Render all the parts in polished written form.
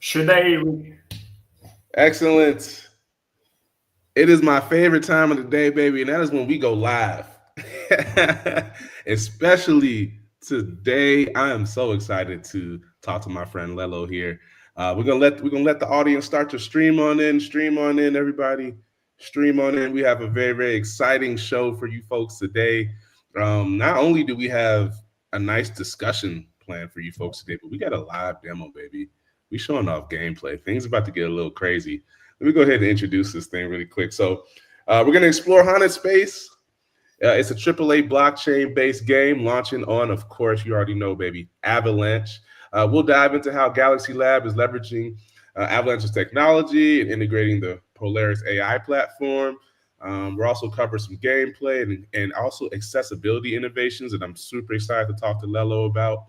Should I? Excellent. It is my favorite time of the day, baby, and that is when we go live. Especially today, I am so excited to talk to my friend Lello here. We're gonna let the audience start to stream on in, everybody, stream on in. We have a very exciting show for you folks today. Not only do we have a nice discussion plan for you folks today, but we got a live demo, baby. We showing off gameplay. Things about to get a little crazy. Let me go ahead and introduce this thing really quick. So we're going to explore Haunted Space. It's a AAA blockchain-based game launching on, of course, you already know, baby, Avalanche. We'll dive into how Galaxy Lab is leveraging Avalanche's technology and integrating the Polaris AI platform. We'll also cover some gameplay and also accessibility innovations that I'm super excited to talk to Lello about.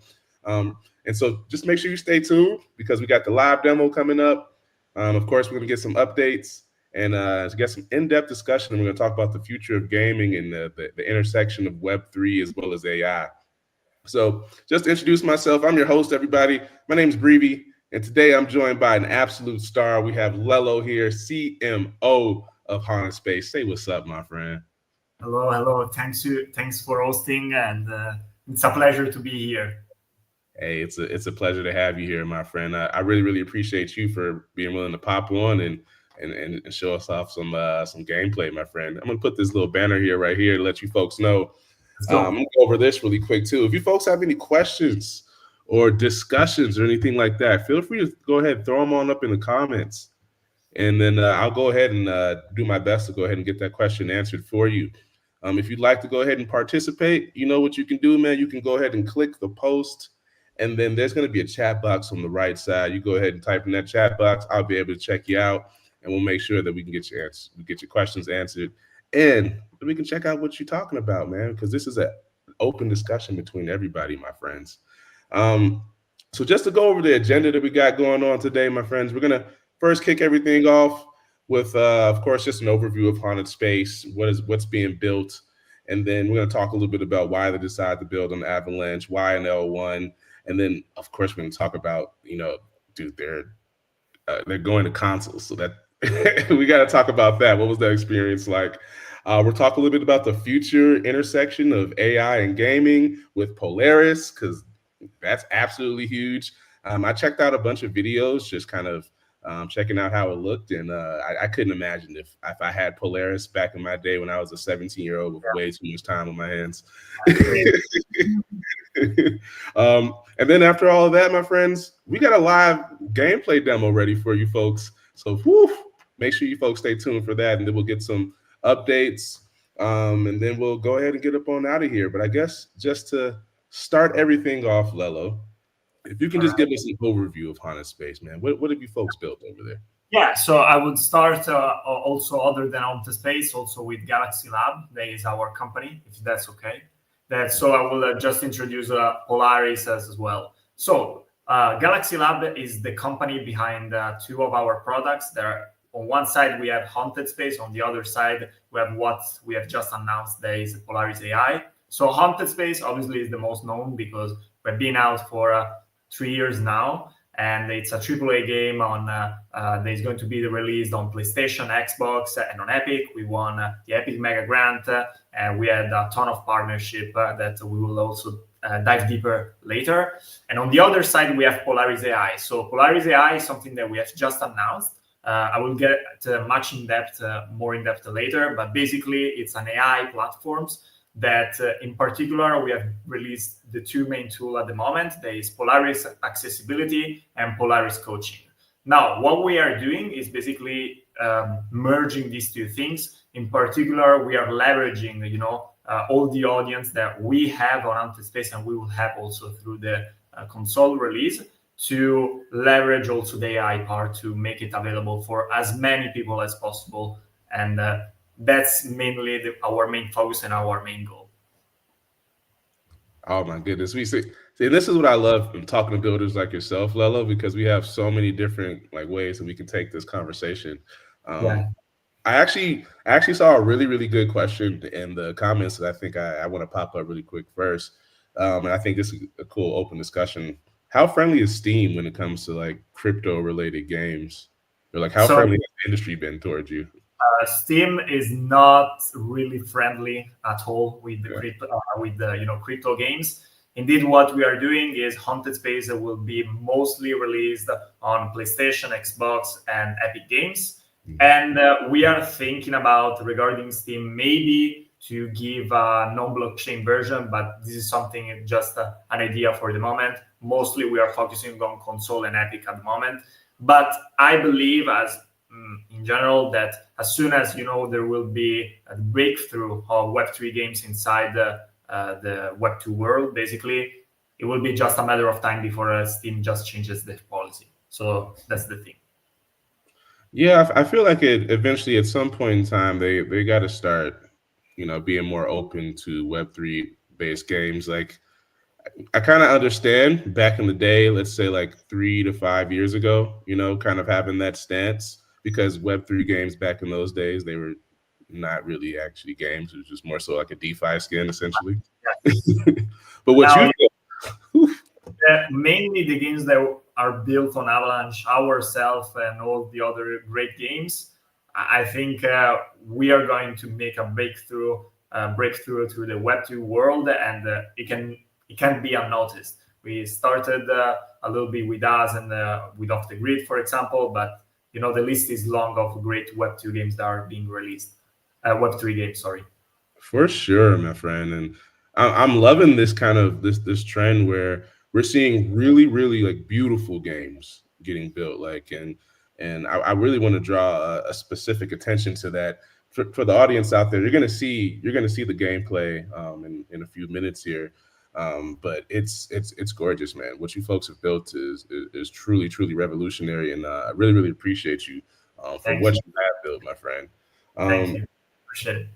And so just make sure you stay tuned because we got the live demo coming up. Of course, we're going to get some updates and to get some in-depth discussion. And we're going to talk about the future of gaming and the intersection of Web3 as well as AI. So just to introduce myself, I'm your host, everybody. My name is Breevy, and today I'm joined by an absolute star. We have Lello here, CMO of Haunted Space. Say what's up, my friend. Hello. Thanks for hosting, and it's a pleasure to be here. Hey, it's a pleasure to have you here, my friend. I really appreciate you for being willing to pop on and show us off some gameplay, my friend. I'm gonna put this little banner here right here to let you folks know. I'm gonna go over this really quick too. If you folks have any questions or discussions or anything like that, feel free to go ahead and throw them on up in the comments, and then I'll go ahead and do my best to go ahead and get that question answered for you. If you'd like to go ahead and participate, you know what you can do, man. You can go ahead and click the post, and then there's going to be a chat box on the right side. You go ahead and type in that chat box. I'll be able to check you out, and we'll make sure that we can get your questions answered, and we can check out what you're talking about, man. Because this is an open discussion between everybody, my friends. Um, so just to go over the agenda that we got going on today, my friends, we're gonna first kick everything off with, of course, just an overview of Haunted Space, what's being built, and then we're gonna talk a little bit about why they decided to build on Avalanche, why an L1, and then of course we're gonna talk about, dude, they're going to consoles, so that we got to talk about that. What was that experience like? We'll talk a little bit about the future intersection of AI and gaming with Polaris, because that's absolutely huge. I checked out a bunch of videos, just kind of checking out how it looked, and I couldn't imagine if I had Polaris back in my day when I was a 17-year-old with way too much time on my hands. And then after all of that, my friends, we got a live gameplay demo ready for you folks. So make sure you folks stay tuned for that, and then we'll get some updates, and then we'll go ahead and get up on out of here. But I guess just to start everything off, Lello, if you can just give us an overview of Haunted Space, man. What have you folks built over there? Yeah, so I would start also other than Haunted Space, also with Galaxy Lab. That is our company, if that's okay. So I will just introduce Polaris as well. So Galaxy Lab is the company behind two of our products. On one side, we have Haunted Space. On the other side, we have what we have just announced. That is Polaris AI. So Haunted Space obviously is the most known because we've been out for 3 years now, and it's a AAA game that is going to be released on PlayStation, Xbox, and on Epic. We won the Epic Mega Grant, and we had a ton of partnership that we will also dive deeper later. And on the other side, we have Polaris AI. So Polaris AI is something that we have just announced. I will get more in depth later, but basically it's an AI platforms that in particular we have released the two main tools at the moment. There is Polaris Accessibility and Polaris Coaching. Now, what we are doing is basically merging these two things. In particular, we are leveraging, all the audience that we have on Haunted Space, and we will have also through the console release, to leverage also the AI part to make it available for as many people as possible. And that's mainly our main focus and our main goal. Oh my goodness, we see. This is what I love from talking to builders like yourself, Lello, because we have so many different ways that we can take this conversation. Yeah. I actually saw a really good question in the comments that I think I want to pop up really quick first, and I think this is a cool open discussion how friendly is Steam when it comes to like crypto related games? Or like how So friendly has the industry been towards you? Steam is not really friendly at all with the Yeah. crypto games. Indeed, what we are doing is Haunted Space will be mostly released on PlayStation, Xbox, and Epic Games. Mhm. And we are thinking about regarding Steam maybe to give a non-blockchain version, but this is something just an idea for the moment. Mostly, we are focusing on console and Epic at the moment. But I believe, as in general, that as soon as there will be a breakthrough of Web3 games inside the Web2 world, basically, it will be just a matter of time before Steam just changes the policy. So that's the thing. Yeah, I feel like it eventually at some point in time they got to start, being more open to Web3 based games. Like I kind of understand back in the day, let's say like 3 to 5 years ago, kind of having that stance because Web3 games back in those days, they were not really actually games. It was just more so like a DeFi skin essentially. Yeah. But what Now, you mainly the games that are built on Avalanche, ourselves, and all the other great games, I think we are going to make a breakthrough to the Web2 world, and it can be unnoticed. We started a little bit with us and with Off the Grid, for example, but the list is long of great Web2 games that are being released. Web3 games, sorry. For sure, my friend, and I'm loving this kind of this trend where we're seeing really, really like beautiful games getting built. Like, and I really want to draw a specific attention to that for the audience out there. You're gonna see the gameplay in a few minutes here, but it's gorgeous, man. What you folks have built is truly, truly revolutionary, and I really, really appreciate you for Thank what you. you have built, my friend. Thank Um, you. Appreciate it.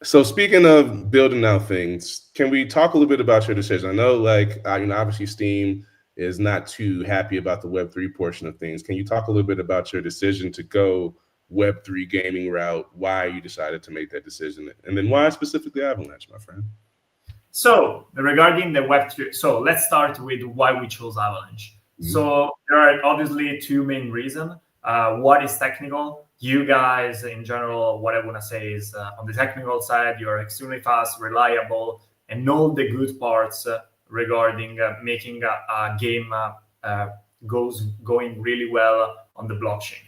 so speaking of building out things, can we talk a little bit about your decision? I know, like, obviously Steam is not too happy about the Web3 portion of things. Can you talk a little bit about your decision to go Web3 gaming route? Why you decided to make that decision, and then why specifically Avalanche, my friend? So regarding the Web3, so let's start with why we chose Avalanche. Mhm. So there are obviously two main reasons. What is technical? You guys, in general, what I want to say is on the technical side, you're extremely fast, reliable, and all the good parts regarding making a game going really well on the blockchain.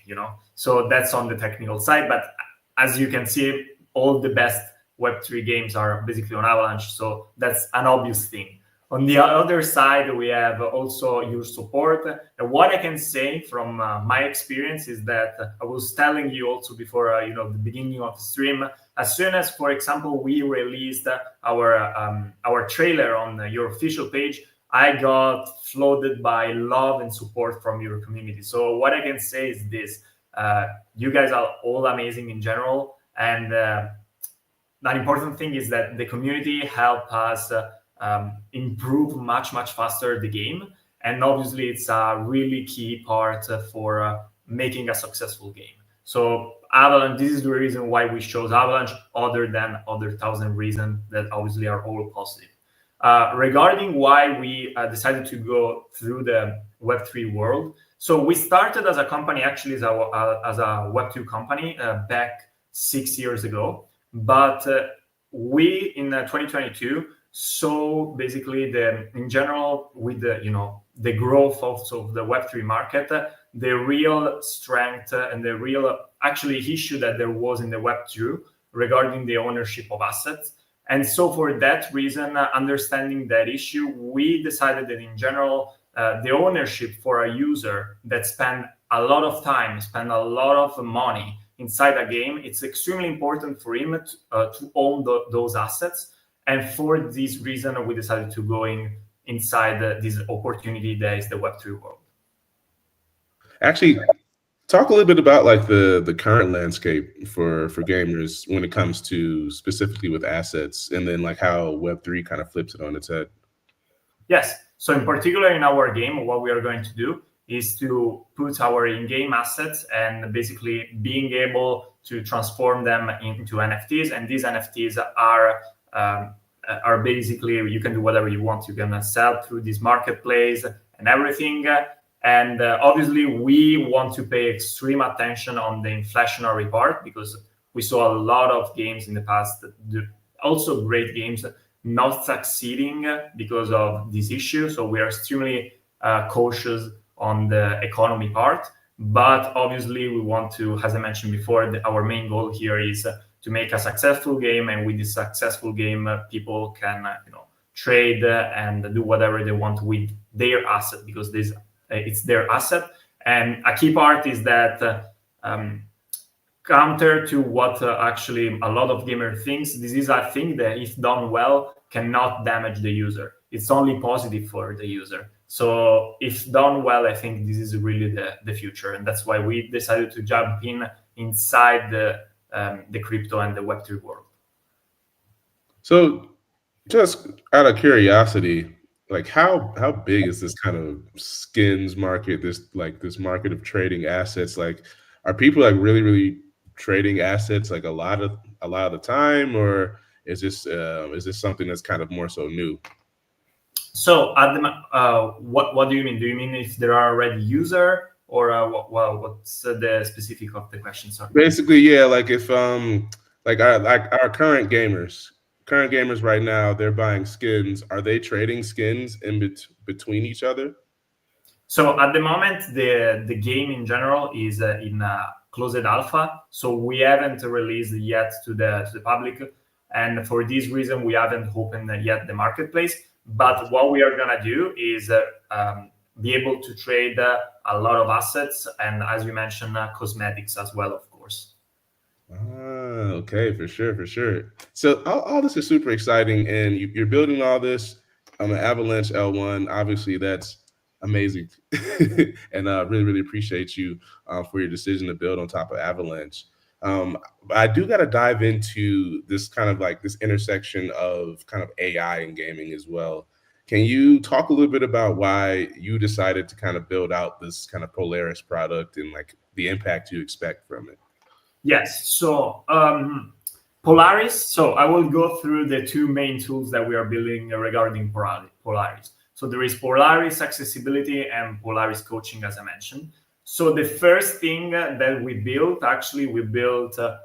So that's on the technical side. But as you can see, all the best Web3 games are basically on Avalanche, so that's an obvious thing. On the other side, we have also your support. And what I can say from my experience is that I was telling you also before, the beginning of the stream. As soon as, for example, we released our trailer on your official page, I got flooded by love and support from your community. So what I can say is this: you guys are all amazing in general, and an important thing is that the community help us improve much faster the game, and obviously it's a really key part for making a successful game. So Avalanche, this is the reason why we chose Avalanche, other than other thousand reasons that obviously are all positive. Regarding why we decided to go through the Web3 world, so we started as a company, actually as a Web2 company back 6 years ago. But we in 2022 saw basically in general with the growth also of the Web3 market, the real strength and the real actually issue that there was in the Web2 regarding the ownership of assets. And so for that reason, understanding that issue, we decided that in general, the ownership for a user that spend a lot of time, spend a lot of money inside a game, it's extremely important for him to own those assets. And for this reason, we decided to go inside this opportunity that is the Web3 world. Actually, talk a little bit about like the current landscape for gamers when it comes to specifically with assets, and then like how Web3 kind of flips it on its head. Yes. So in particular, in our game, what we are going to do is to put our in-game assets and basically being able to transform them into NFTs. And these NFTs are basically, you can do whatever you want. You can sell through this marketplace, and everything. And obviously, we want to pay extreme attention on the inflationary part, because we saw a lot of games in the past, also great games, not succeeding because of this issue. So we are extremely cautious on the economy part. But obviously, we want to, as I mentioned before, our main goal here is to make a successful game, and with this successful game, people can trade and do whatever they want with their asset, because it's their asset. And a key part is that counter to what actually a lot of gamer thinks, this is a thing that, if done well, cannot damage the user. It's only positive for the user. So if done well, I think this is really the future, and that's why we decided to jump inside the crypto and the Web3 world. So, just out of curiosity, like how big is this kind of skins market? This market of trading assets. Like, are people like really trading assets like a lot of the time, or is this something that's kind of more so new? So at the what do you mean? Do you mean if there are already user, or what's the specific of the question? Sorry. Basically, yeah. Like if like our current gamers right now, they're buying skins. Are they trading skins in between each other? So at the moment, the game in general is in closed alpha. So we haven't released yet to the public, and for this reason, we haven't opened yet the marketplace. But what we are gonna do is be able to trade a lot of assets, and as you mentioned, cosmetics as well, of course. Okay, for sure. So all this is super exciting, and you're building all this on the Avalanche L1. Obviously, that's amazing, and really appreciate you for your decision to build on top of Avalanche. I do got to dive into this kind of like this intersection of kind of AI and gaming as well. Can you talk a little bit about why you decided to kind of build out this kind of Polaris product and like the impact you expect from it? Yes. So Polaris. So I will go through the two main tools that we are building regarding Polaris. So there is Polaris Accessibility and Polaris Coaching, as I mentioned. So the first thing that we built a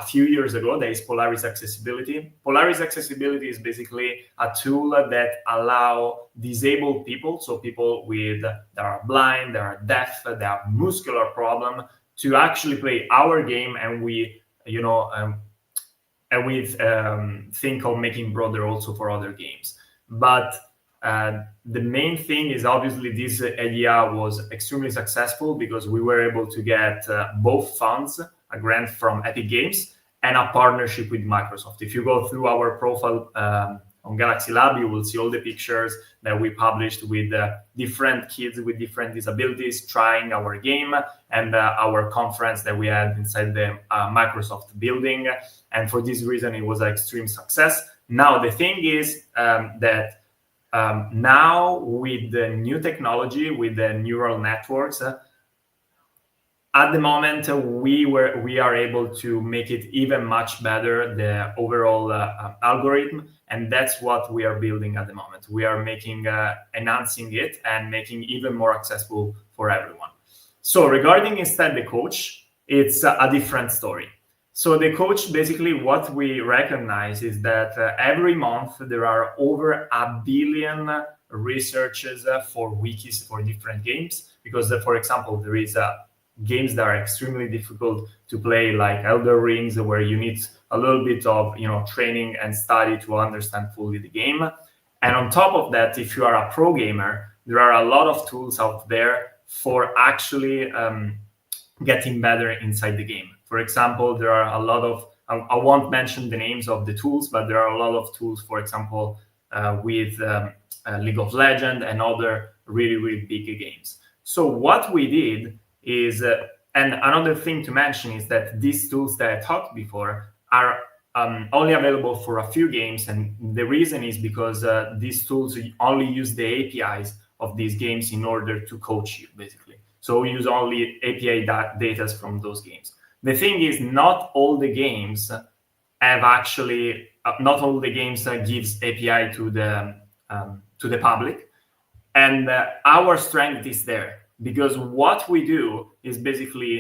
few years ago, that is Polaris Accessibility. Polaris Accessibility is basically a tool that allow disabled people, so people that are blind, that are deaf, that have muscular problem, to actually play our game, and we think of making broader also for other games. But the main thing is, obviously, this idea was extremely successful because we were able to get both funds, a grant from Epic Games and a partnership with Microsoft. If you go through our profile on Galaxy Lab, you will see all the pictures that we published with different kids with different disabilities trying our game, and our conference that we had inside the Microsoft building. And for this reason, it was an extreme success. Now, the thing is that now with the new technology, with the neural networks, at the moment we are able to make it even much better, the overall algorithm, and that's what we are building at the moment. We are enhancing it and making even more accessible for everyone. So regarding instead the coach, it's a different story. So the coach, basically what we recognize is that every month there are over 1 billion researches for wikis for different games, because for example, there is games that are extremely difficult to play, like Elder Rings, where you need a little bit of training and study to understand fully the game. And on top of that, if you are a pro gamer, there are a lot of tools out there for actually getting better inside the game. For example, there are a lot of, I won't mention the names of the tools, but there are a lot of tools, for example, with League of Legends and other really big games. So what we did is, and another thing to mention is that these tools that I talked before are only available for a few games, and the reason is because these tools only use the APIs of these games in order to coach you, basically. So we use only API data from those games. The thing is, not all the games have actually, not all the games gives API to the public. And our strength is there because what we do is basically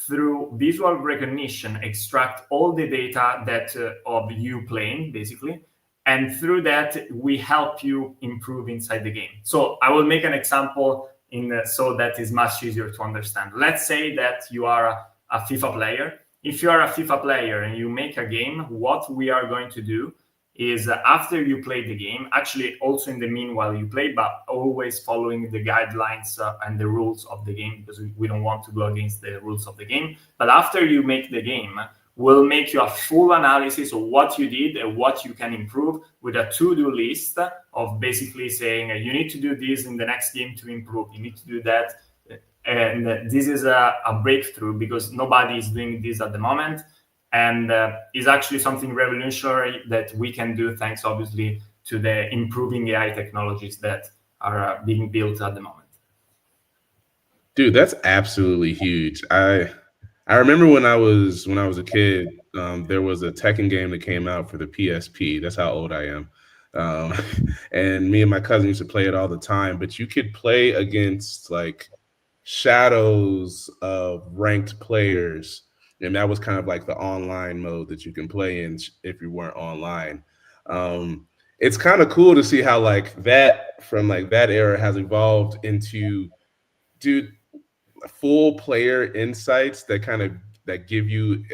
through visual recognition extract all the data that of you playing basically, and through that we help you improve inside the game. So I will make an example so that is much easier to understand. Let's say that you are a FIFA player. If you are a FIFA player and you make a game, what we are going to do is after you play the game, actually also in the meanwhile you play, but always following the guidelines and the rules of the game, because we don't want to go against the rules of the game. But after you make the game, we'll make you a full analysis of what you did and what you can improve with a to-do list of basically saying you need to do this in the next game to improve, you need to do that. And this is a breakthrough because nobody is doing this at the moment. And is actually something revolutionary that we can do thanks, obviously, to the improving AI technologies that are being built at the moment. Dude, that's absolutely huge. I remember when I was a kid, there was a Tekken game that came out for the PSP. That's how old I am. Um, and me and my cousin used to play it all the time. But you could play against like shadows of ranked players, and that was kind of like the online mode that you can play in if you weren't online. It's kind of cool to see how like that from like that era has evolved into, dude, full player insights that kind of that give you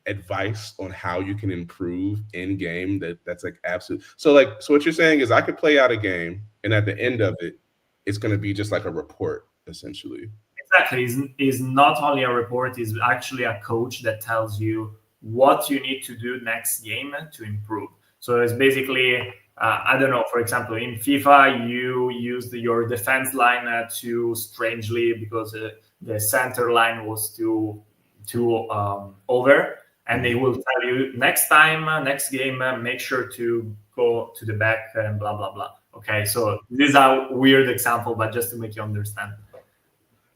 advice on how you can improve in game. That's like absolute. So what you're saying is I could play out a game, and at the end of it, it's going to be just like a report essentially. Exactly. Is not only a report, is actually a coach that tells you what you need to do next game to improve. So it's basically, I don't know, for example, in FIFA, you used your defense line too strangely because the center line was too over. And they will tell you next time, next game, make sure to go to the back and blah, blah, blah. Okay, so this is a weird example, but just to make you understand.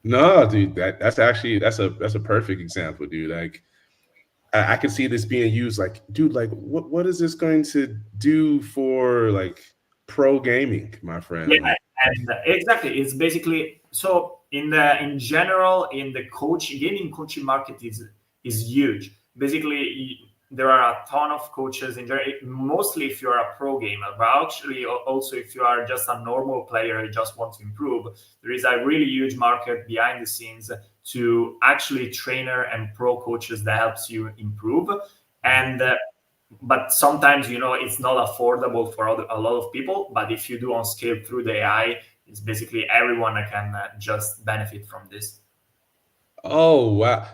No, dude, that's actually that's a perfect example, dude. Like I can see this being used. Like, dude, like what is this going to do for like pro gaming, my friend? Yeah, and exactly. It's basically so in general in the gaming coaching market is huge. Basically, there are a ton of coaches in general. Mostly, if you are a pro gamer, but actually also if you are just a normal player who just want to improve, there is a really huge market behind the scenes to actually trainer and pro coaches that helps you improve. And but sometimes it's not affordable for a lot of people, but if you do on scale through the AI, it's basically everyone that can just benefit from this. Oh wow.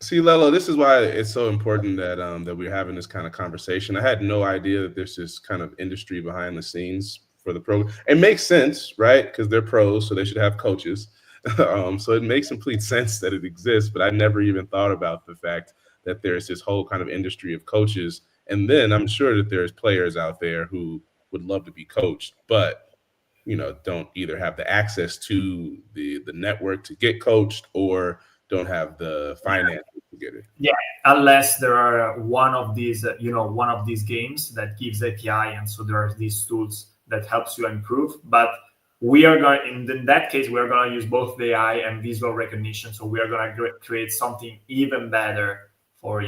See, Lello, this is why it's so important that we're having this kind of conversation. I had no idea that there's this kind of industry behind the scenes for the program. It makes sense, right? Because they're pros, so they should have coaches. So it makes complete sense that it exists, but I never even thought about the fact that there's this whole kind of industry of coaches. And then I'm sure that there's players out there who would love to be coached, but don't either have the access to the network to get coached or don't have the finances to get it. Yeah, unless there are one of these games that gives API, and so there are these tools that helps you improve. But we are going in that case, we are going to use both the AI and visual recognition. So we are going to create something even better for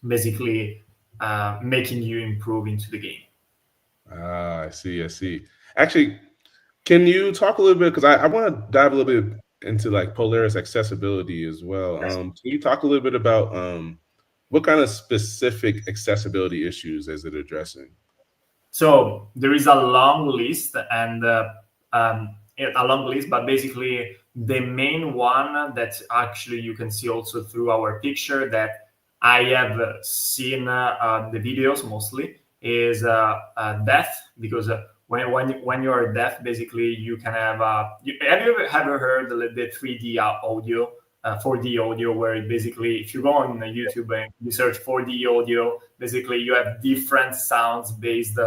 basically making you improve into the game. Ah, I see. Actually, can you talk a little bit, because I want to dive a little bit into like Polaris accessibility as well. Can you talk a little bit about what kind of specific accessibility issues is it addressing? So there is a long list but basically the main one that actually you can see also through our picture that I have seen the videos mostly is deaf, because when you are deaf, basically you can have have you ever heard the 3D audio, 4D audio, where basically if you go on YouTube and you search 4D audio, basically you have different sounds based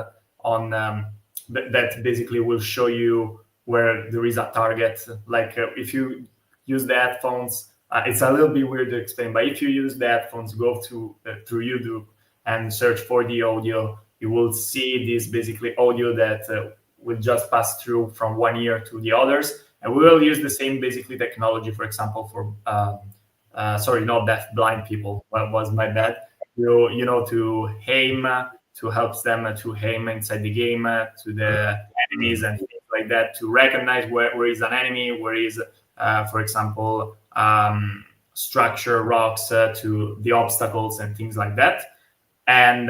on that basically will show you where there is a target. Like if you use the headphones, it's a little bit weird to explain, but if you use the headphones, go through YouTube and search for the audio, you will see this basically audio that will just pass through from one ear to the others, and we will use the same basically technology, for example, for sorry, not deaf, blind people. Well, was my bad. To aim, to help them to aim inside the game to the enemies and things like that, to recognize where is an enemy, where is, for example, structure, rocks, to the obstacles and things like that. And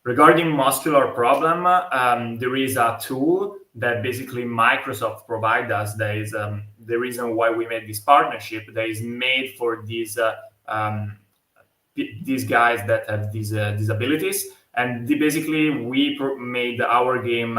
regarding muscular problem, there is a tool that basically Microsoft provide us. That is the reason why we made this partnership. That is made for these guys that have these disabilities, and basically we made our game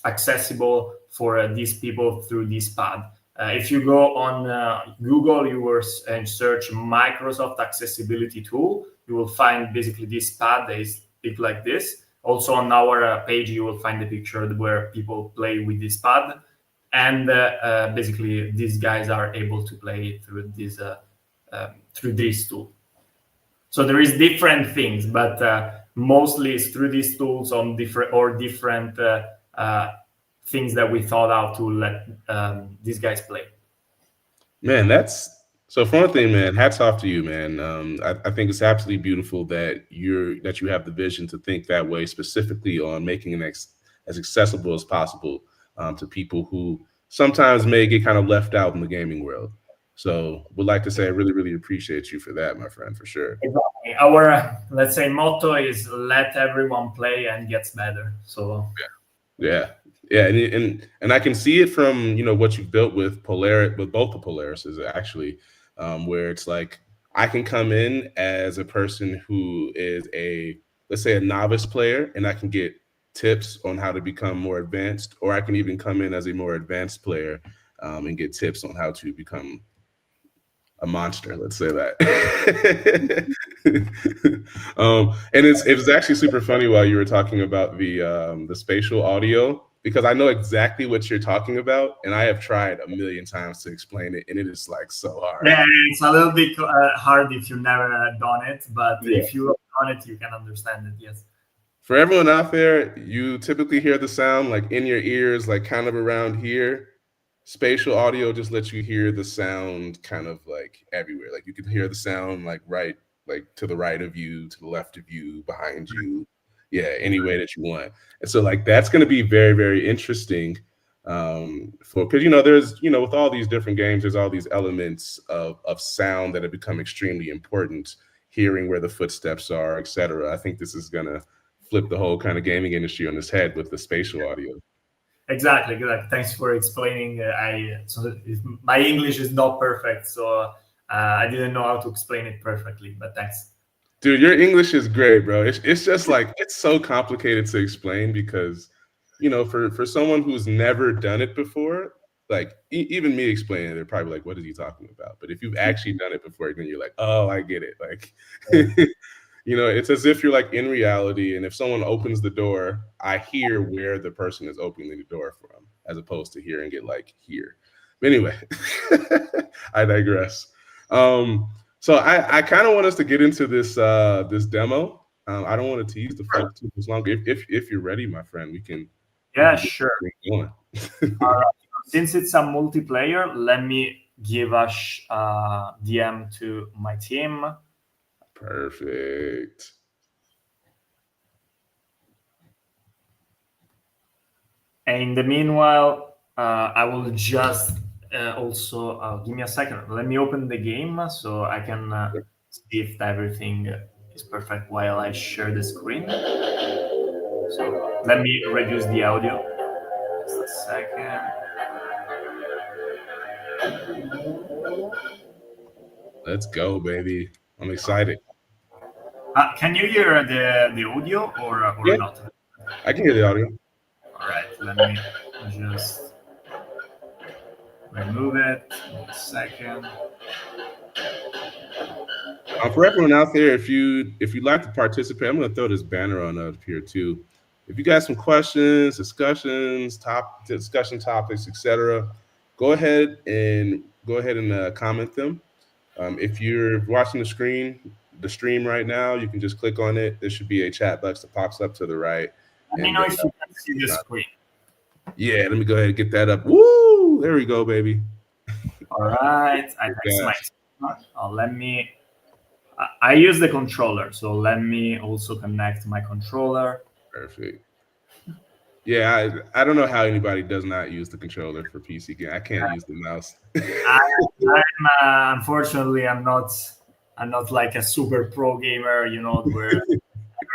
accessible for these people through this pad. If you go on Google, you will and search Microsoft Accessibility Tool, you will find basically this pad that is big like this. Also on our page, you will find the picture where people play with this pad. And basically, these guys are able to play through this tool. So there is different things, but mostly it's through these tools on different things that we thought out to let these guys play. Man, that's so. For one thing, man, hats off to you, man. I think it's absolutely beautiful that you have the vision to think that way, specifically on making it as accessible as possible to people who sometimes may get kind of left out in the gaming world. So would like to say I really, really appreciate you for that, my friend, for sure. Exactly. Our, let's say, motto is let everyone play and gets better. So yeah. And I can see it from, what you've built with Polaris, with both the Polarises actually, where it's like I can come in as a person who is let's say a novice player, and I can get tips on how to become more advanced, or I can even come in as a more advanced player and get tips on how to become a monster, let's say that. And it was actually super funny while you were talking about the spatial audio, because I know exactly what you're talking about, and I have tried a million times to explain it, and it is like so hard. Yeah, it's a little bit hard if you've never done it, but if you have done it, you can understand it. Yes. For everyone out there, you typically hear the sound like in your ears, like kind of around here. Spatial audio just lets you hear the sound kind of like everywhere. Like you can hear the sound like to the right of you, to the left of you, behind you. Yeah, any way that you want. And so like that's going to be very, very interesting because there's with all these different games, there's all these elements of sound that have become extremely important. Hearing where the footsteps are, etc. I think this is going to flip the whole kind of gaming industry on its head with the spatial audio. Exactly. Thanks for explaining. My English is not perfect, so I didn't know how to explain it perfectly, but thanks. Dude, your English is great, bro. It's just like it's so complicated to explain because, for someone who's never done it before, like even me explaining it, they're probably like, "What is he talking about?" But if you've actually done it before, then you're like, "Oh, I get it." Like, it's as if you're like in reality, and if someone opens the door, I hear where the person is opening the door from, as opposed to hearing it like here. But anyway, I digress. So I kind of want us to get into this demo. I don't want to tease the folks too much longer. If you're ready, my friend, we can. Yeah, sure. All right. Since it's a multiplayer, let me give a DM to my team. Perfect. And in the meanwhile, I will just also give me a second. Let me open the game so I can see if everything is perfect while I share the screen. So let me reduce the audio. Just a second. Let's go, baby. I'm excited. Can you hear the audio or yeah, not? I can hear the audio. All right, let me just remove it. A second. For everyone out there, if you'd like to participate, I'm going to throw this banner on up here too. If you got some questions, discussion topics, etc., go ahead and comment them. If you're watching the stream right now, you can just click on it. There should be a chat box that pops up to the right. Let me know if you can see the screen. Yeah, let me go ahead and get that up. Woo! There we go, baby. All right, I text my. Gosh, Let me. I use the controller, so let me also connect my controller. perfect. Yeah, I don't know how anybody does not use the controller for PC game. I can't use the mouse. I, unfortunately, I'm not like a super pro gamer, you know, where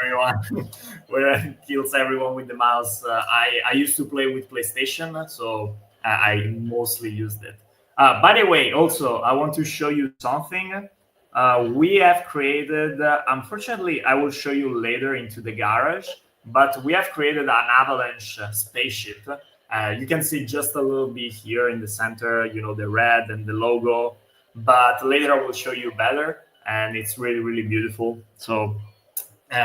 everyone where kills everyone with the mouse. I used to play with PlayStation, so I mostly used it. By the way, also I want to show you something. We have created. Unfortunately, I will show you later into the garage, but we have created an Avalanche spaceship. You can see just a little bit here in the center, you know, the red and the logo. But later I will show you better, and it's really, really beautiful. So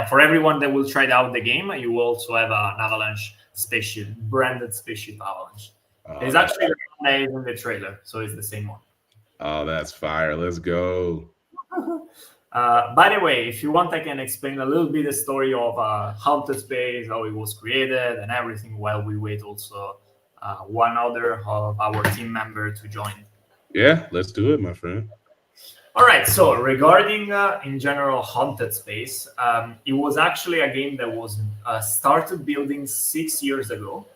for everyone that will try out the game, you will also have an Avalanche spaceship, branded spaceship Avalanche. Oh, It's that's actually the one that is in the trailer, so it's the same one. oh, that's fire. Let's go. By the way, if you want, I can explain a little bit the story of Haunted Space, how it was created, and everything while we wait also one other of our team member to join. Yeah, let's do it, my friend. All right. So regarding in general Haunted Space, it was actually a game that was started building 6 years ago,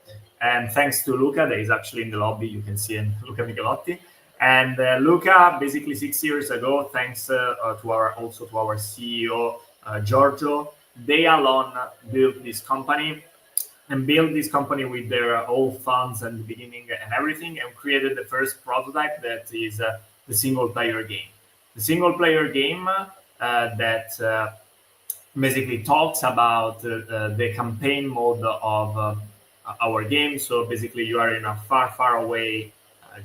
and thanks to Luca, that is actually in the lobby. You can see him, Luca Michelotti. And Luca, basically 6 years ago, thanks to our also to our CEO Giorgio, they alone built this company and built this company with their own funds and the beginning and everything, and created the first prototype that is the single player game. The single player game that basically talks about the campaign mode of our game. So basically, you are in a far, far away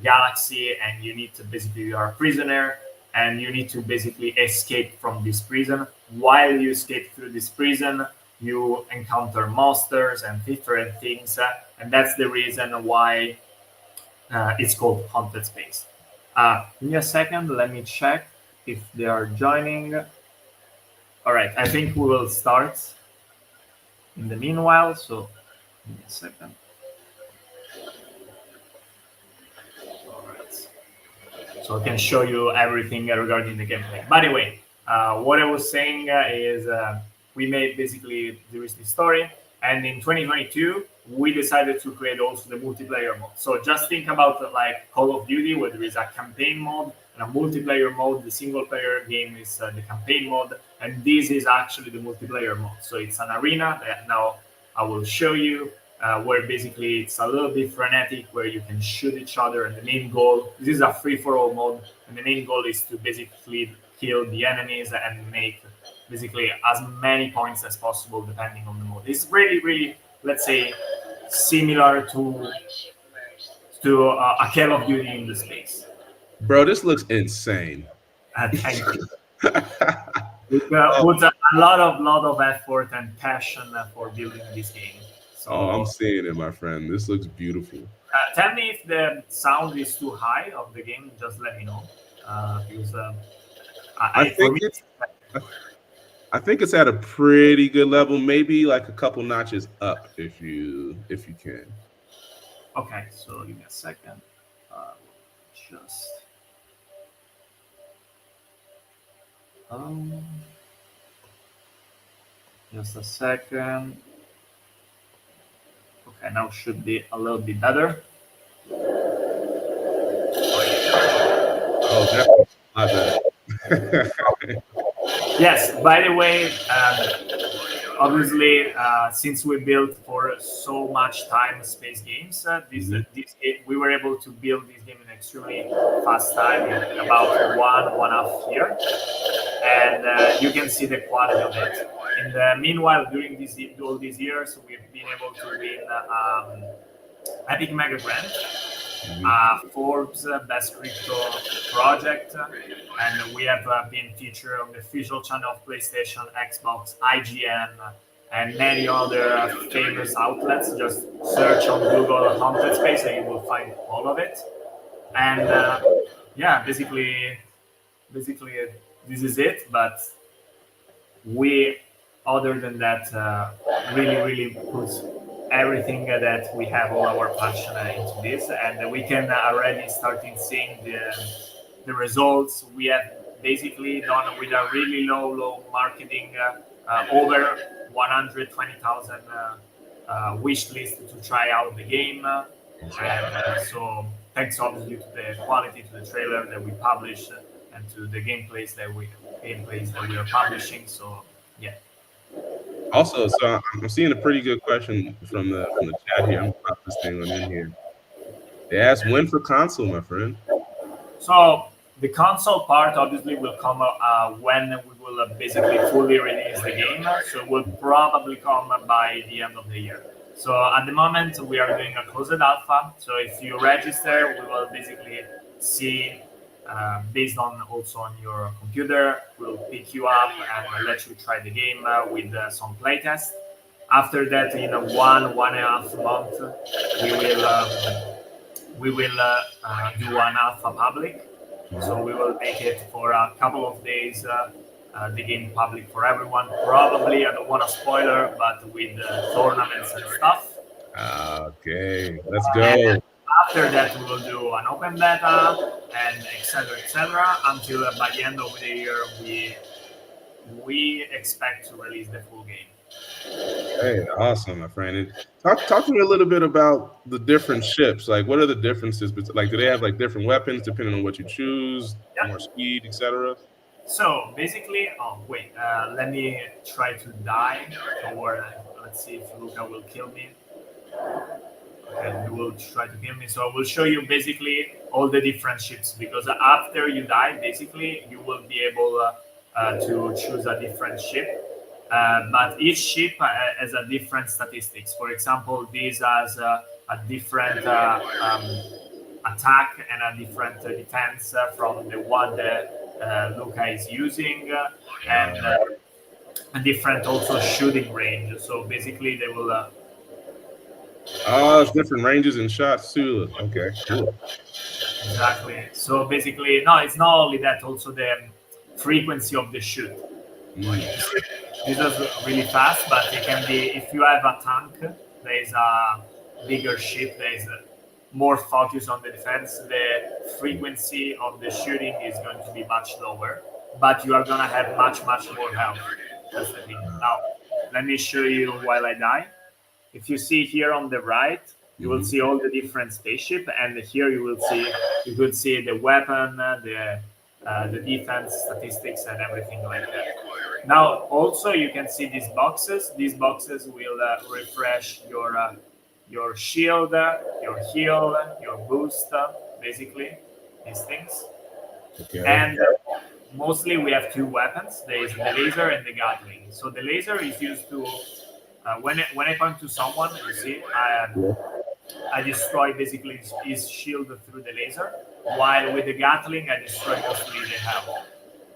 galaxy, and you need to basically you are a prisoner, and you need to basically escape from this prison. While you escape through this prison, you encounter monsters and different things, and that's the reason why it's called Haunted Space. Give me a second. Let me check if they are joining. All right, I think we will start in the meanwhile. So give me a second. All right. So I can show you everything regarding the gameplay. By the way, what I was saying is we made basically there is this story, and in 2022 we decided to create also the multiplayer mode. So just think about like Call of Duty, where there is a campaign mode and a multiplayer mode. The single player game is the campaign mode, and this is actually the multiplayer mode. So it's an arena that now I will show you where basically it's a little bit frenetic, where you can shoot each other, and the main goal, this is a free-for-all mode, and the main goal is to basically kill the enemies and make basically as many points as possible depending on the mode. It's really, really, let's say, similar to a Call of Duty in the space. Bro, this looks insane. Thank you. It Oh, puts a lot of effort and passion for building this game. oh, I'm So seeing it, my friend. This looks beautiful. tell me if the sound is too high of the game. Just let me know, because I for think me. it's I think it's at a pretty good level, maybe like a couple notches up if you can. Okay, so give me a second. Uh, just um, just a second. Okay, now should be a little bit better. Oh, that's a lot better. Yes. By the way, obviously, since we built for so much time space games, Mhm. we were able to build this game in extremely fast time, in about 1.5 year, and you can see the quality of it. In the meanwhile, during all these years, we've been able to win Epic Mega Grant, Mhm. Forbes Best Crypto Project, and we have been featured on the official channel of PlayStation, Xbox, IGN, and many other famous outlets. Just search on Google Haunted Space and you will find all of it. And yeah, basically, this is it. But we, other than that, really, really put everything that we have, all our passion into this, and we can already starting seeing the results. We have basically done with a really low marketing, over 120,000 wish list to try out the game, and so thanks obviously to the quality, to the trailer that we publish, and to the gameplays that we are publishing. So yeah. Also, so I'm seeing a pretty good question from the chat here. I'm gonna pop this thing on in here. They asked when for console, my friend. So the console part obviously will come when we will basically fully release the game. So it will probably come by the end of the year. So at the moment we are doing a closed alpha. So if you register, we will basically see, based on also on your computer, we'll pick you up and let you try the game with some playtest. After that, in a 1.5 month, we will. Do an alpha public. So we will make it for a couple of days, the game public for everyone. Probably, I don't want to spoiler, but with tournaments and stuff. Okay, let's And go. after that, we will do an open beta and etc. Until by the end of the year, we expect to release the full game. Hey, awesome, my friend. And talk to me a little bit about the different ships. Like, what are the differences? Like, do they have like different weapons depending on what you choose, Yeah. more speed, etc.? So basically, oh wait, let me try to die, or let's see if Luca will kill me. Okay, he will try to kill me. So I will show you basically all the different ships, because after you die, basically you will be able to choose a different ship. But each ship has a different statistics. For example, this has a different attack and a different defense from the one that Luca is using, and a different also shooting range. So basically, they will. Oh, it's different ranges and shots too. Okay, cool. Exactly. So basically, no, it's not only that. Also the frequency of the shoot. This is really fast, but it can be if you have a tank. There is a bigger ship. There is more focus on the defense. The frequency of the shooting is going to be much lower, but you are gonna have much more health. That's the thing. Now, let me show you while I die. If you see here on the right, you will see all the different spaceship, and here you could see the weapon, the defense statistics, and everything like that. Now, also you can see these boxes. These boxes will refresh your shield, your heal, your boost, basically these things. Okay. And mostly we have two weapons. There is the laser and the Gatling. So the laser is used to when I point to someone, you see, I destroy basically his shield through the laser, while with the Gatling I destroy mostly the health.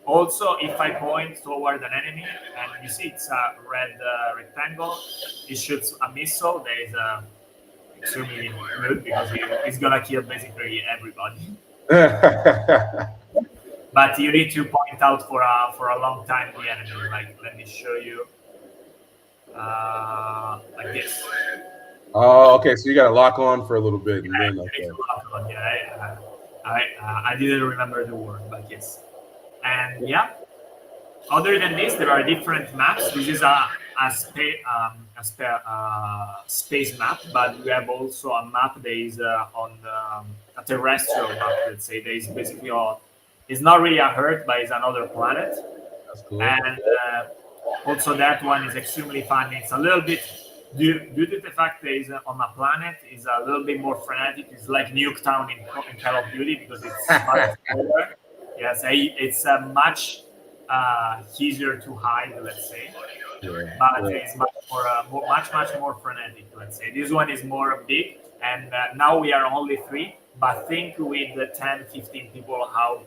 Also, if I point toward an enemy, and you see it's a red rectangle, it shoots a missile. That is extremely good because he's gonna kill basically everybody. But you need to point out for a long time the enemy. Like, let me show you, like this. Oh, okay. So you got to lock on for a little bit, and then okay. Yeah, I didn't remember the word, but yes. And yeah, other than this, there are different maps. This is a space map, but we have also a map that is on a terrestrial map. Let's say there is basically it's not really a Earth, but it's another planet. That's cool. And also that one is extremely fun. It's a little bit due to the fact that it's on a planet, is a little bit more frenetic. It's like Nuketown in Call of Duty because it's much smaller. Yes, it's much easier to hide, let's say. But it's much more frenetic, let's say. This one is more big, and now we are only 3. But think with the 10, 15 people how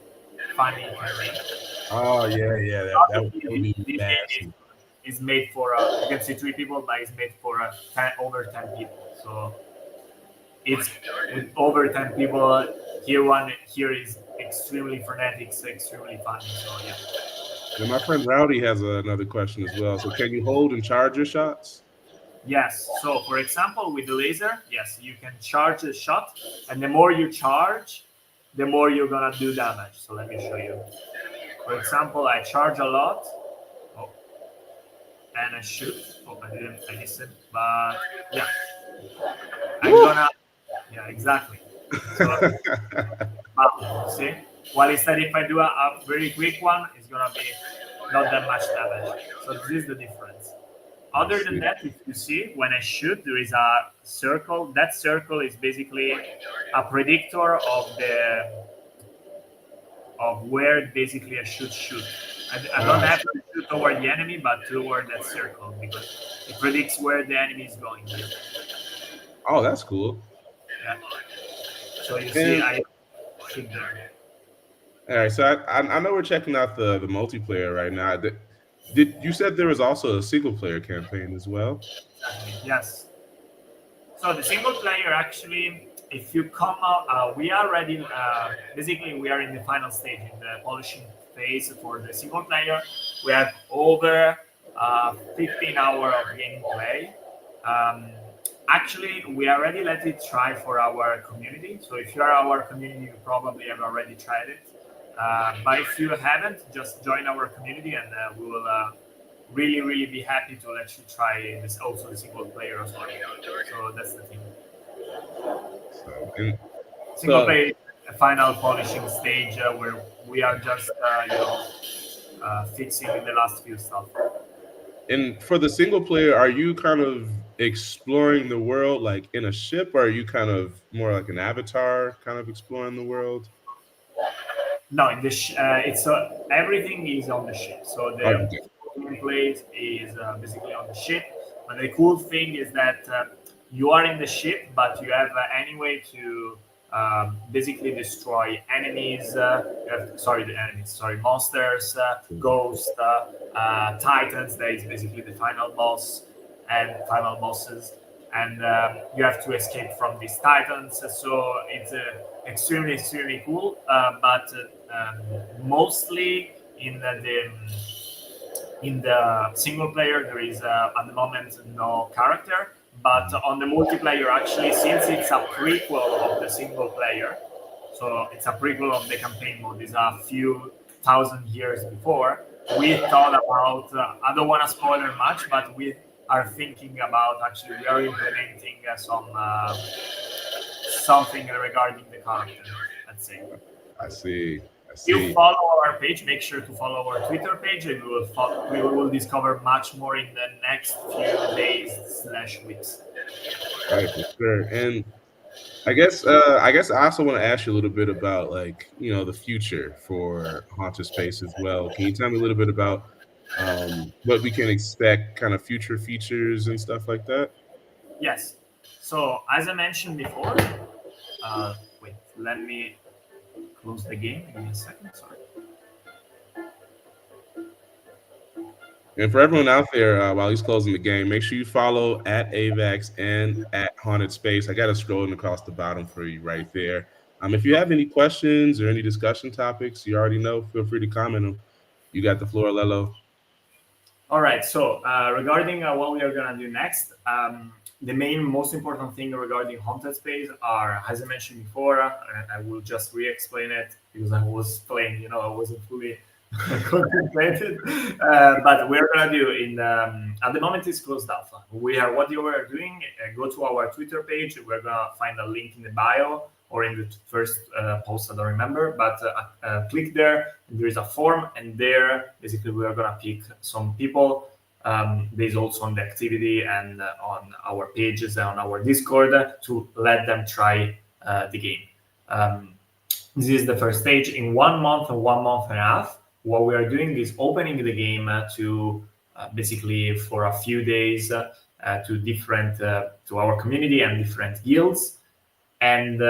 funny it can be. Oh yeah, that would be massive. Is made for you can see 3 people, but it's made for over 10 people. So it's with over 10 people. Here is extremely frenetic, extremely funny. So yeah. And my friend Rowdy has another question as well. So can you hold and charge your shots? Yes. So, for example, with the laser, yes, you can charge the shot, and the more you charge, the more you're gonna do damage. So let me show you. For example, I charge a lot, oh, and I shoot. Oh, I missed it, but yeah, I'm Woo! gonna, yeah, exactly. So, see, while instead if I do a very quick one, it's gonna be not that much damage. So this is the difference. I Other than see. that, if you see, when I shoot, there is a circle. That circle is basically a predictor of where basically I should shoot. I don't Ah, have to shoot toward the enemy, but toward that circle because it predicts where the enemy is going. oh, that's cool. Yeah. So you see, And I shoot there. all right, so I know we're checking out the multiplayer right now. Did you said there was also a single player campaign as well? Exactly. Yes. So the single player actually, if you come out, we are ready. Basically, we are in the final stage in the polishing phase for the single player. We have over 15 hours of gameplay. Um, Actually, we already let it try for our community. So if you are our community, you probably have already tried it. But if you haven't, just join our community, and we will really be happy to let you try this also the single player as well. So that's the thing. So and Single so player, a final polishing stage where we are just fixing the last few stuff. and for the single player, are you kind of exploring the world like in a ship, or are you kind of more like an avatar, kind of exploring the world? No, in the it's everything is on the ship. So Oh, the okay. gameplay is basically on the ship. But the cool thing is that you are in the ship, but you have any way to basically destroy enemies. Sorry, the enemies. Sorry, monsters, ghosts, titans. That is basically the final boss and final bosses, and you have to escape from these titans. So it's extremely cool. But mostly in the single player, there is at the moment no character. But Mhm. on the multiplayer, actually, since it's a prequel of the single player, so it's a prequel of the campaign mode. Is a few thousand years before. We thought about. I don't want to spoiler much, but we are thinking about actually we are implementing something regarding the character. Let's say. I see. I You see. follow our page, make sure to follow our Twitter page, and we will discover much more in the next few days/weeks. Right, for sure. And I guess I also want to ask you a little bit about like, the future for Haunted Space as well. Can you tell me a little bit about what we can expect, kind of future features and stuff like that? Yes. So as I mentioned before, wait, let me close the game. Give me a second. Sorry. And for everyone out there, while he's closing the game, make sure you follow at AVAX and at Haunted Space. I got it scrolling across the bottom for you right there. If you have any questions or any discussion topics, you already know, feel free to comment them. You got the floor, Lello. All right. So regarding what we are gonna do next, the main, most important thing regarding haunted space are, as I mentioned before, I will just re-explain it because I was playing. I wasn't fully concentrated. But we're gonna do in at the moment it's closed alpha. We are what you are doing. Go to our Twitter page. We're gonna find a link in the bio or in the first post. I don't remember, but click there. There is a form, and there basically we are gonna pick some people based also on the activity and on our pages and on our Discord to let them try the game. Um, this is the first stage. In 1 month and 1 month and a half, what we are doing is opening the game to basically for a few days to different to our community and different guilds, and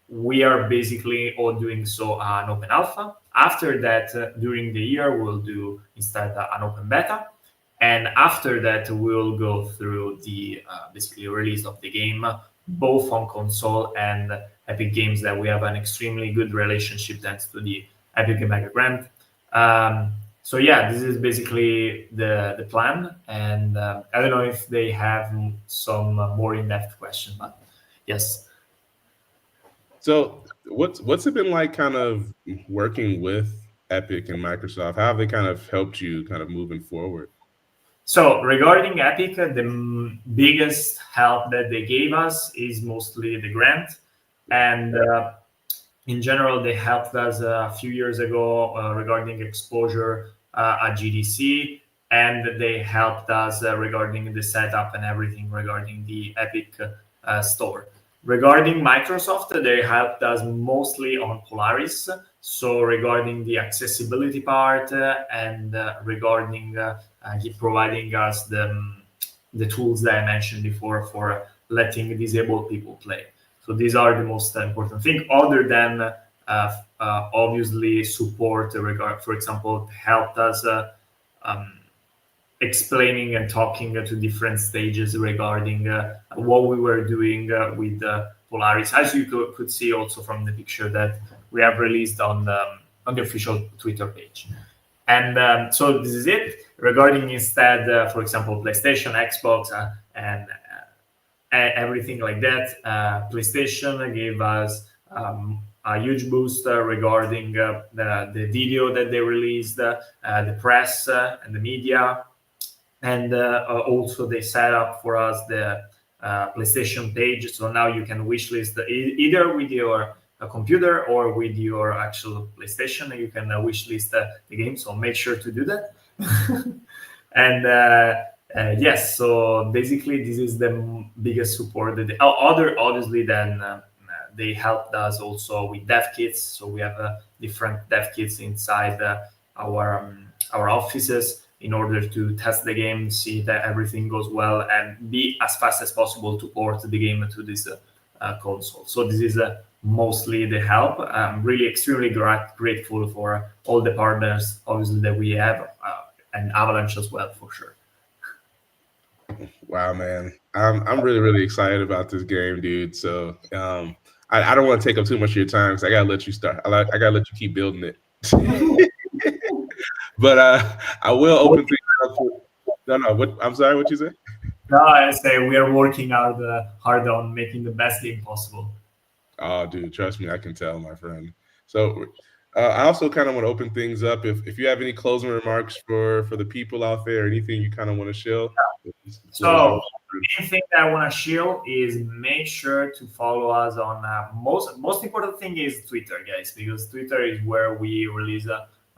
we are basically all doing so an open alpha. After that, during the year, we'll do instead an open beta, and after that, we'll go through the basically release of the game, both on console and Epic Games. That we have an extremely good relationship thanks to the Epic Mega Grant. Um, So yeah, this is basically the plan, and I don't know if they have some more in-depth question, but yes. So what's it been like kind of working with Epic and Microsoft? How have they kind of helped you kind of moving forward? So regarding Epic, the biggest help that they gave us is mostly the grant, and in general, they helped us a few years ago regarding exposure at GDC, and they helped us regarding the setup and everything regarding the Epic store. Regarding Microsoft, they helped us mostly on Polaris. So regarding the accessibility part and regarding providing us the tools that I mentioned before for letting disabled people play. So these are the most important thing, other than obviously support regard. For example, helped us um, explaining and talking to different stages regarding what we were doing with Polaris, as you could see also from the picture that we have released on the official Twitter page. And so this is it. Regarding instead, for example, PlayStation, Xbox, and everything like that. PlayStation gave us a huge boost regarding the video that they released, the press and the media, and also they set up for us the PlayStation page. So now you can wishlist either with your computer or with your actual PlayStation. You can wishlist the game. So make sure to do that. And yes, so basically this is the biggest support. Other obviously then they helped us also with dev kits. So we have different dev kits inside our offices in order to test the game, see that everything goes well, and be as fast as possible to port the game to this console. So this is mostly the help. I'm really extremely grateful for all the partners, obviously, that we have, and Avalanche as well, for sure. Wow, man. I'm really, really excited about this game, dude. So I don't want to take up too much of your time because I gotta let you start. I gotta let you keep building it. But I will open things up for, no. What I'm sorry, what you said? No, I say we are working hard on making the best game possible. Oh, dude, trust me, I can tell, my friend. So I also kind of want to open things up. If you have any closing remarks for the people out there, anything you kind of want to share, the floor is yours. So main thing that I want to share is make sure to follow us on most important thing is Twitter, guys, because Twitter is where we release.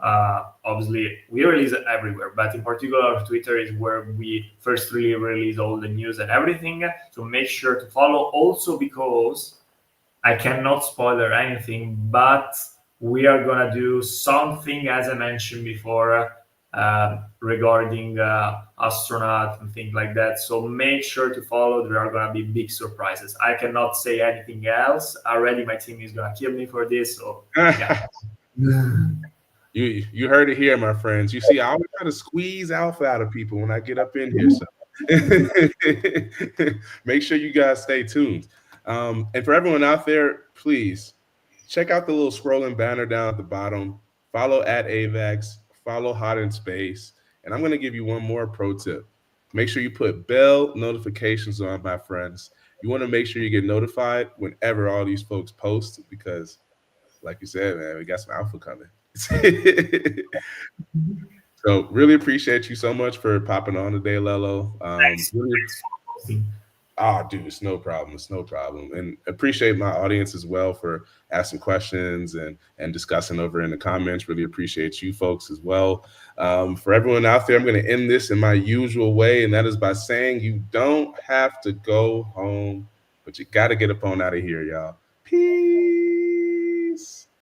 Obviously, we release it everywhere, but in particular, Twitter is where we first really release all the news and everything. So make sure to follow. Also, because I cannot spoiler anything, but we are gonna do something, as I mentioned before, regarding astronaut and things like that. So make sure to follow. There are gonna be big surprises. I cannot say anything else. Already, my team is gonna kill me for this. So yeah. You heard it here, my friends. You see, I always try to squeeze alpha out of people when I get up in here. So make sure you guys stay tuned. And for everyone out there, please check out the little scrolling banner down at the bottom. Follow at AVAX, follow Hot in Space. And I'm going to give you one more pro tip. Make sure you put bell notifications on, my friends. You want to make sure you get notified whenever all these folks post because, like you said, man, we got some alpha coming. So really appreciate you so much for popping on today, Lello. Thanks. Dude, it's no problem. It's no problem. And appreciate my audience as well for asking questions and discussing over in the comments. Really appreciate you folks as well. For everyone out there, I'm going to end this in my usual way, and that is by saying you don't have to go home, but you got to get up on out of here, y'all. Peace.